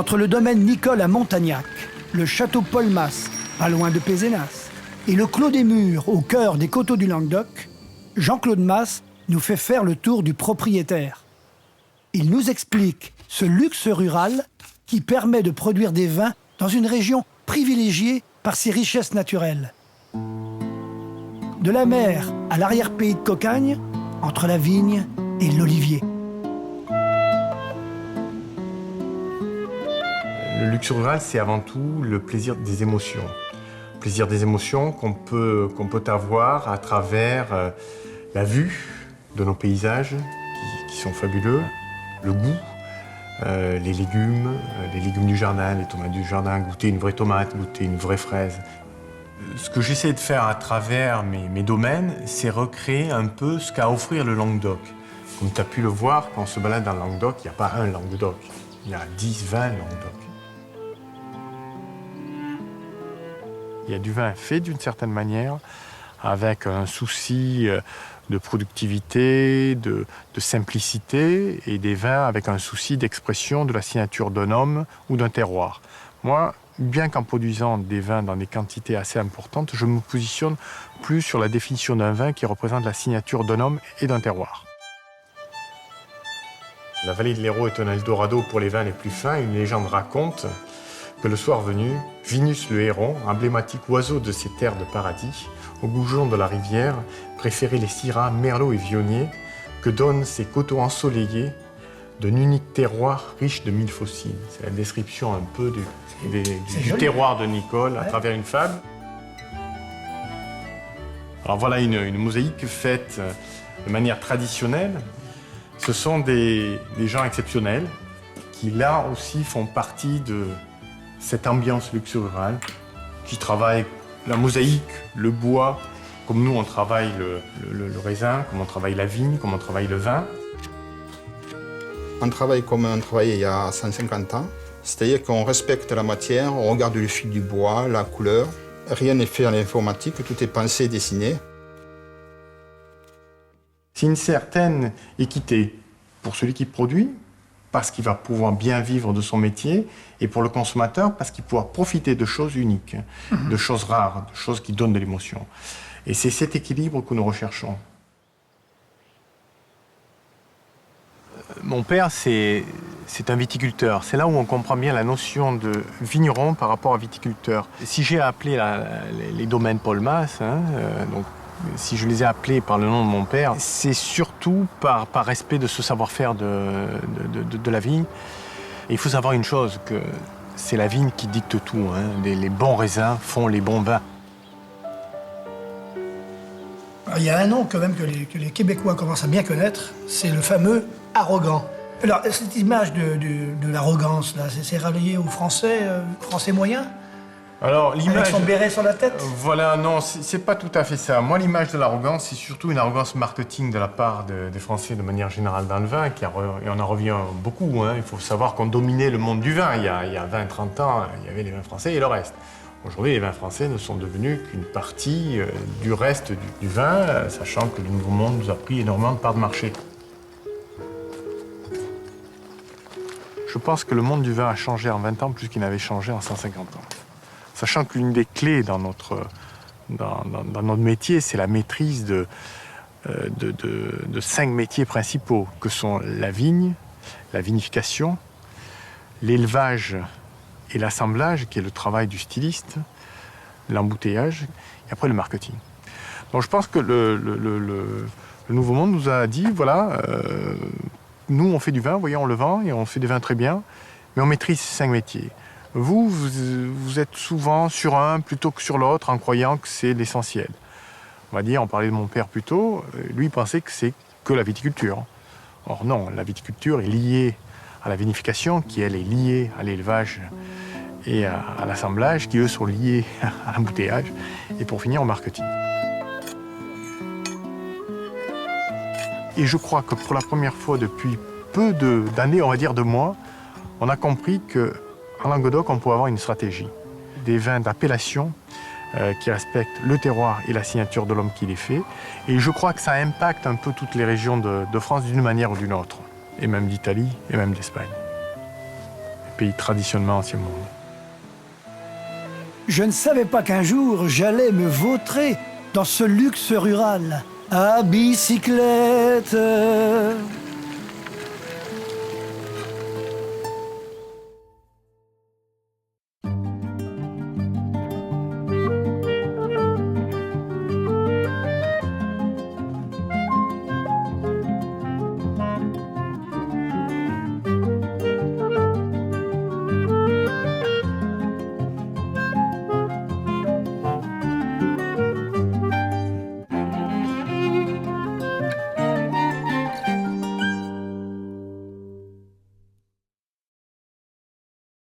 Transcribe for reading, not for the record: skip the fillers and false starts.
Entre le domaine Nicole à Montagnac, le château Paul Mas, pas loin de Pézenas, et le Clos des Murs, au cœur des coteaux du Languedoc, Jean-Claude Mas nous fait faire le tour du propriétaire. Il nous explique ce luxe rural qui permet de produire des vins dans une région privilégiée par ses richesses naturelles. De la mer à l'arrière-pays de Cocagne, entre la vigne et l'olivier. Le luxe rural, c'est avant tout le plaisir des émotions. Le plaisir des émotions qu'on peut avoir à travers la vue de nos paysages qui sont fabuleux, le goût, les légumes du jardin, les tomates du jardin, goûter une vraie tomate, goûter une vraie fraise. Ce que j'essaie de faire à travers mes domaines, c'est recréer un peu ce qu'a à offrir le Languedoc. Comme tu as pu le voir, quand on se balade dans le Languedoc, il n'y a pas un Languedoc, il y a 10, 20 Languedoc. Il y a du vin fait d'une certaine manière, avec un souci de productivité, de simplicité, et des vins avec un souci d'expression de la signature d'un homme ou d'un terroir. Moi, bien qu'en produisant des vins dans des quantités assez importantes, je me positionne plus sur la définition d'un vin qui représente la signature d'un homme et d'un terroir. La vallée de l'Hérault est un Eldorado pour les vins les plus fins. Une légende raconte que le soir venu, Vinus le héron, emblématique oiseau de ces terres de paradis, au goujon de la rivière, préférait les syrahs, merlots et vionniers que donnent ces coteaux ensoleillés d'un unique terroir riche de mille fossiles. C'est la description un peu du terroir de Nicole à travers une fable. Alors voilà une mosaïque faite de manière traditionnelle. Ce sont des gens exceptionnels qui là aussi font partie de cette ambiance luxe rurale, qui travaillent la mosaïque, le bois, comme nous on travaille le raisin, comme on travaille la vigne, comme on travaille le vin. On travaille comme on travaillait il y a 150 ans, c'est-à-dire qu'on respecte la matière, on regarde le fil du bois, la couleur. Rien n'est fait en informatique, tout est pensé, dessiné. C'est une certaine équité pour celui qui produit, parce qu'il va pouvoir bien vivre de son métier, et pour le consommateur, parce qu'il pourra profiter de choses uniques, de choses rares, de choses qui donnent de l'émotion. Et c'est cet équilibre que nous recherchons. Mon père, c'est un viticulteur. C'est là où on comprend bien la notion de vigneron par rapport à viticulteur. Si j'ai appelé les domaines Paul Mas, donc si je les ai appelés par le nom de mon père, c'est surtout par respect de ce savoir-faire de la vigne. Et il faut savoir une chose, que c'est la vigne qui dicte tout. Les bons raisins font les bons vins. Il y a un nom quand même que les Québécois commencent à bien connaître, c'est le fameux arrogant. Alors, cette image de l'arrogance, là, c'est relié aux Français, Français moyens? Alors, l'image... Avec son béret sur la tête? Voilà, non, c'est pas tout à fait ça. Moi, l'image de l'arrogance, c'est surtout une arrogance marketing de la part des Français de manière générale dans le vin, et on en revient beaucoup. Il faut savoir qu'on dominait le monde du vin. Il y a 20-30 ans, il y avait les vins français et le reste. Aujourd'hui, les vins français ne sont devenus qu'une partie du reste du vin, sachant que le Nouveau Monde nous a pris énormément de parts de marché. Je pense que le monde du vin a changé en 20 ans plus qu'il n'avait changé en 150 ans. Sachant que l'une des clés dans notre métier, c'est la maîtrise de 5 métiers principaux, que sont la vigne, la vinification, l'élevage et l'assemblage, qui est le travail du styliste, l'embouteillage, et après le marketing. Donc je pense que le Nouveau Monde nous a dit, voilà, nous on fait du vin, vous voyez, on le vend, et on fait des vins très bien, mais on maîtrise ces 5 métiers. Vous êtes souvent sur un plutôt que sur l'autre en croyant que c'est l'essentiel. On va dire, on parlait de mon père plus tôt, lui il pensait que c'est que la viticulture. Or non, la viticulture est liée à la vinification, qui elle est liée à l'élevage et à l'assemblage, qui eux sont liés à l'embouteillage, et pour finir au marketing. Et je crois que pour la première fois depuis peu d'années, on va dire de mois, on a compris que en Languedoc, on peut avoir une stratégie. Des vins d'appellation qui respectent le terroir et la signature de l'homme qui les fait. Et je crois que ça impacte un peu toutes les régions de France d'une manière ou d'une autre. Et même d'Italie, et même d'Espagne. pays traditionnellement ancien monde. Je ne savais pas qu'un jour j'allais me vautrer dans ce luxe rural à bicyclette.